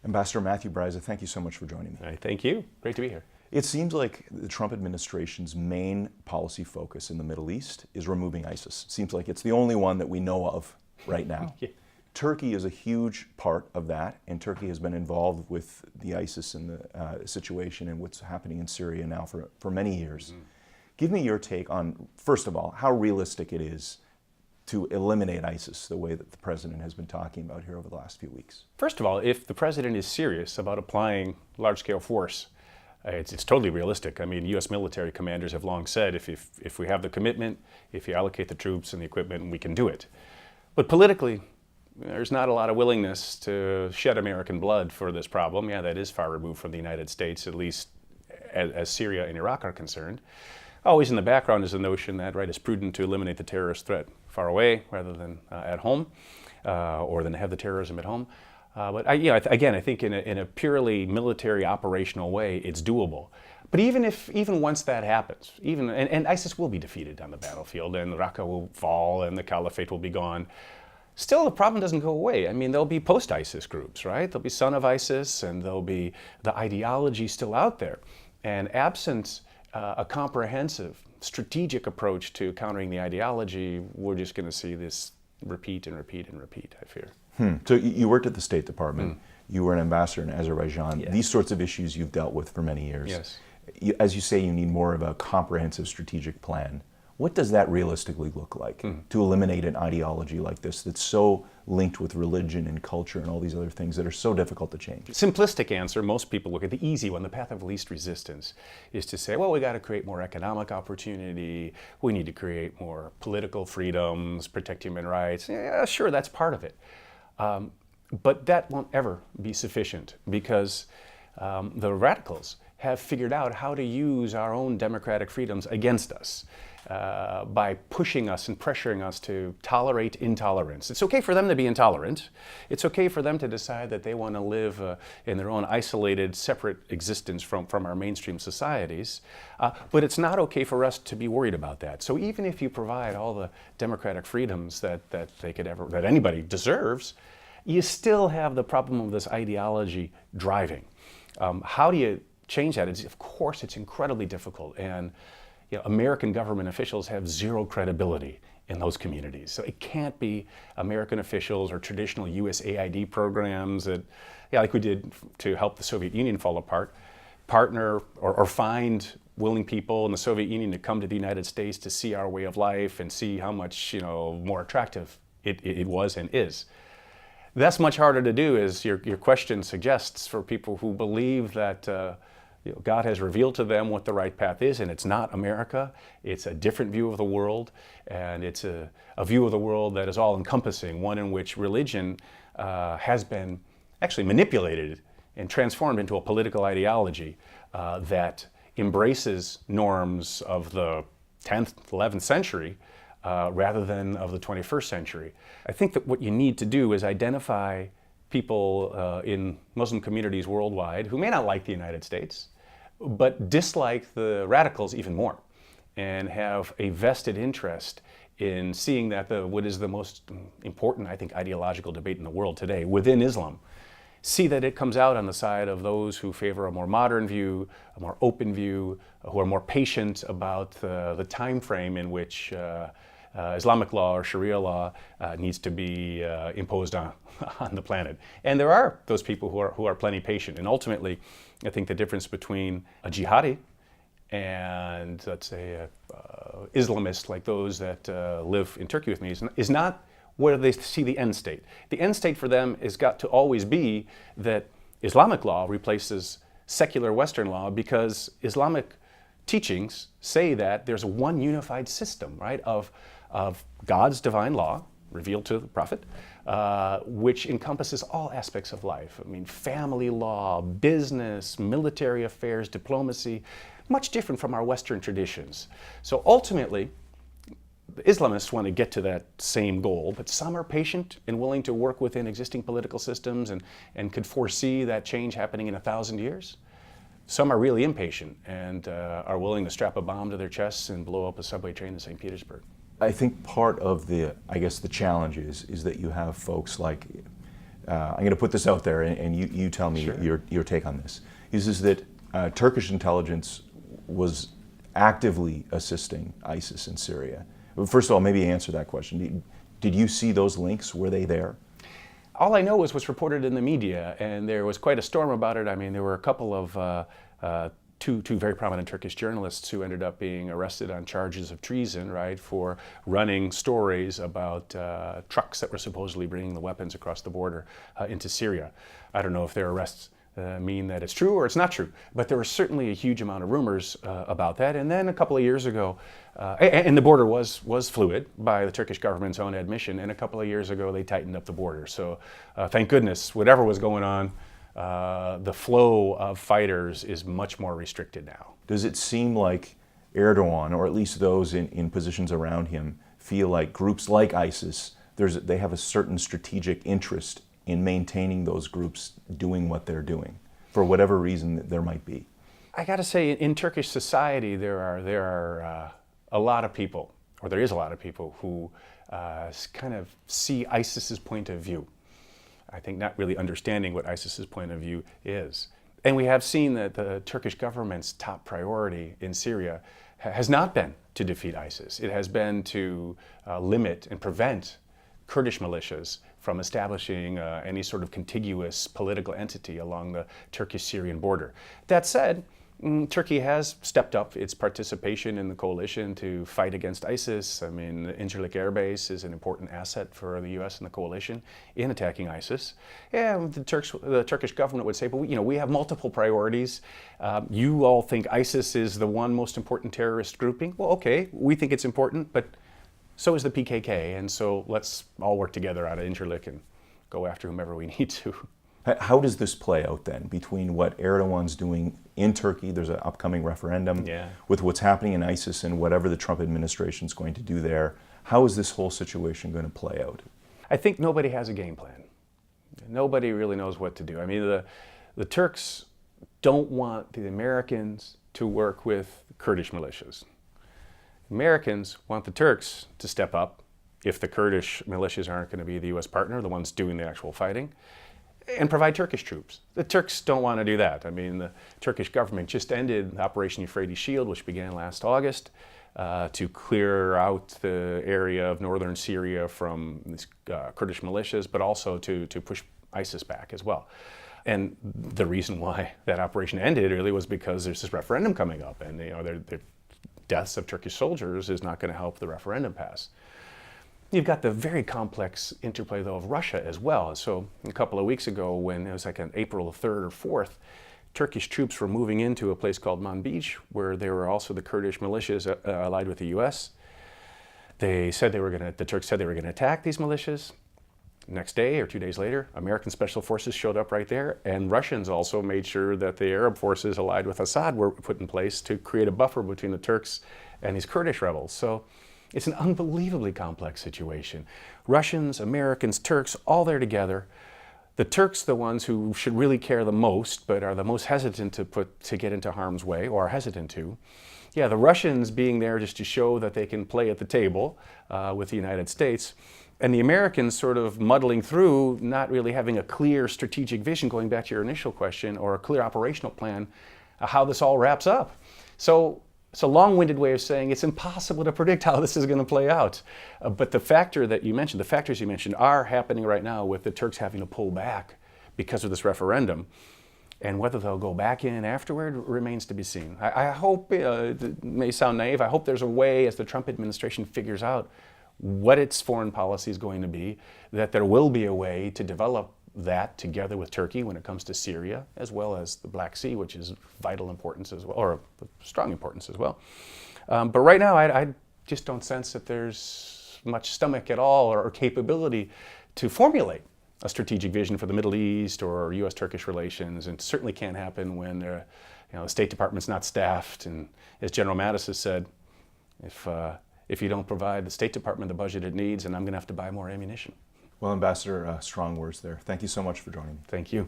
Ambassador Matthew Bryza, thank you so much for joining me. All right, thank you. Great to be here. It seems like the Trump administration's main policy focus in the Middle East is removing ISIS. It seems like it's the only one that we know of right now. Yeah. Turkey is a huge part of that, and Turkey has been involved with the ISIS and the situation and what's happening in Syria now for many years. Mm-hmm. Give me your take on, first of all, how realistic it is to eliminate ISIS the way that the president has been talking about here over the last few weeks. First of all, if the president is serious about applying large-scale force, it's totally realistic. I mean, U.S. military commanders have long said if we have the commitment, if you allocate the troops and the equipment, we can do it. But politically, there's not a lot of willingness to shed American blood for this problem. Yeah, that is far removed from the United States, at least as Syria and Iraq are concerned. Always in the background is the notion that, right, it's prudent to eliminate the terrorist threat far away rather than at home, or than have the terrorism at home. But I think in a purely military operational way, it's doable. But even once that happens, and ISIS will be defeated on the battlefield, and Raqqa will fall, and the caliphate will be gone. Still, the problem doesn't go away. I mean, there'll be post-ISIS groups, right? There'll be son of ISIS, and there'll be the ideology still out there. And absent a comprehensive, strategic approach to countering the ideology, we're just going to see this repeat and repeat and repeat, I fear. So you worked at the State Department. You were an ambassador in Azerbaijan. Yeah. These sorts of issues you've dealt with for many years. Yes. As you say, you need more of a comprehensive strategic plan. What does that realistically look like to eliminate an ideology like this that's so linked with religion and culture and all these other things that are so difficult to change? Simplistic answer, most people look at the easy one, the path of least resistance, is to say, well, we got to create more economic opportunity, we need to create more political freedoms, protect human rights. Yeah, sure, that's part of it. But that won't ever be sufficient because the radicals have figured out how to use our own democratic freedoms against us. By pushing us and pressuring us to tolerate intolerance. It's okay for them to be intolerant. It's okay for them to decide that they want to live in their own isolated, separate existence from our mainstream societies. But it's not okay for us to be worried about that. So even if you provide all the democratic freedoms that anybody deserves, you still have the problem of this ideology driving. How do you change that? Of course, it's incredibly difficult. And American government officials have zero credibility in those communities. So it can't be American officials or traditional USAID programs that, like we did to help the Soviet Union fall apart, partner or find willing people in the Soviet Union to come to the United States to see our way of life and see how much more attractive it was and is. That's much harder to do, as your question suggests, for people who believe that God has revealed to them what the right path is, and it's not America. It's a different view of the world, and it's a view of the world that is all-encompassing, one in which religion has been actually manipulated and transformed into a political ideology that embraces norms of the 10th, 11th century rather than of the 21st century. I think that what you need to do is identify people in Muslim communities worldwide who may not like the United States, but dislike the radicals even more, and have a vested interest in seeing that what is the most important, I think, ideological debate in the world today within Islam, see that it comes out on the side of those who favor a more modern view, a more open view, who are more patient about the time frame in which Islamic law or Sharia law needs to be imposed on the planet. And there are those people who are plenty patient. And ultimately, I think the difference between a jihadi and, let's say, Islamists like those that live in Turkey with me is not where they see the end state. The end state for them has got to always be that Islamic law replaces secular Western law, because Islamic teachings say that there's one unified system, right, of God's divine law, revealed to the prophet, which encompasses all aspects of life. I mean, family law, business, military affairs, diplomacy, much different from our Western traditions. So ultimately, the Islamists want to get to that same goal, but some are patient and willing to work within existing political systems and could foresee that change happening in 1,000 years. Some are really impatient and are willing to strap a bomb to their chests and blow up a subway train in St. Petersburg. I think part of the challenge is that you have folks like I'm going to put this out there, and you tell me your take on this, is that Turkish intelligence was actively assisting ISIS in Syria. First of all, maybe answer that question. Did you see those links? Were they there? All I know is what's reported in the media, and there was quite a storm about it. I mean, there were a couple of two very prominent Turkish journalists who ended up being arrested on charges of treason, right, for running stories about trucks that were supposedly bringing the weapons across the border into Syria. I don't know if their arrests mean that it's true or it's not true, but there was certainly a huge amount of rumors about that. And then a couple of years ago, and the border was fluid by the Turkish government's own admission, and a couple of years ago they tightened up the border. So thank goodness, whatever was going on, the flow of fighters is much more restricted now. Does it seem like Erdogan, or at least those in positions around him, feel like groups like ISIS, they have a certain strategic interest in maintaining those groups doing what they're doing, for whatever reason that there might be? I got to say, in Turkish society, there are a lot of people, or there is a lot of people who kind of see ISIS's point of view. I think not really understanding what ISIS's point of view is. And we have seen that the Turkish government's top priority in Syria has not been to defeat ISIS. It has been to limit and prevent Kurdish militias from establishing any sort of contiguous political entity along the Turkish-Syrian border. That said, Turkey has stepped up its participation in the coalition to fight against ISIS. I mean, the Incirlik Air Base is an important asset for the U.S. and the coalition in attacking ISIS. Yeah, the Turkish government would say, but we have multiple priorities. You all think ISIS is the one most important terrorist grouping? Well, okay, we think it's important, but so is the PKK, and so let's all work together out of Incirlik and go after whomever we need to. How does this play out then between what Erdogan's doing in Turkey, there's an upcoming referendum, with what's happening in ISIS and whatever the Trump administration is going to do there? How is this whole situation going to play out? I think nobody has a game plan. Nobody really knows what to do. I mean, the Turks don't want the Americans to work with Kurdish militias. Americans want the Turks to step up if the Kurdish militias aren't going to be the U.S. partner, the ones doing the actual fighting, and provide Turkish troops. The Turks don't want to do that. I mean, the Turkish government just ended Operation Euphrates Shield, which began last August, to clear out the area of northern Syria from these Kurdish militias, but also to push ISIS back as well. And the reason why that operation ended really was because there's this referendum coming up, and the deaths of Turkish soldiers is not going to help the referendum pass. You've got the very complex interplay, though, of Russia as well. So a couple of weeks ago, when it was like on April 3rd or 4th, Turkish troops were moving into a place called Manbij, where there were also the Kurdish militias allied with the U.S. The Turks said they were going to attack these militias. Next day or 2 days later, American special forces showed up right there, and Russians also made sure that the Arab forces allied with Assad were put in place to create a buffer between the Turks and these Kurdish rebels. So it's an unbelievably complex situation. Russians, Americans, Turks, all there together. The Turks, the ones who should really care the most, but are the most hesitant to get into harm's way, or are hesitant to. Yeah, the Russians being there just to show that they can play at the table with the United States. And the Americans sort of muddling through, not really having a clear strategic vision, going back to your initial question, or a clear operational plan, how this all wraps up. So it's a long-winded way of saying it's impossible to predict how this is going to play out. But the factors you mentioned are happening right now, with the Turks having to pull back because of this referendum. And whether they'll go back in afterward remains to be seen. I hope, it may sound naive, I hope there's a way, as the Trump administration figures out what its foreign policy is going to be, that there will be a way to develop that together with Turkey when it comes to Syria, as well as the Black Sea, which is vital importance as well, or strong importance as well. But right now, I just don't sense that there's much stomach at all or capability to formulate a strategic vision for the Middle East or U.S.-Turkish relations, and it certainly can't happen when the State Department's not staffed. And as General Mattis has said, if you don't provide the State Department the budget it needs, then I'm going to have to buy more ammunition. Well, Ambassador, strong words there. Thank you so much for joining me. Thank you.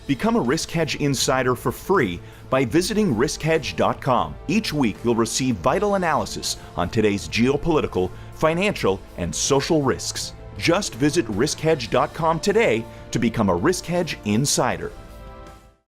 Become a RiskHedge insider for free by visiting riskhedge.com. Each week, you'll receive vital analysis on today's geopolitical, financial, and social risks. Just visit RiskHedge.com today to become a RiskHedge insider.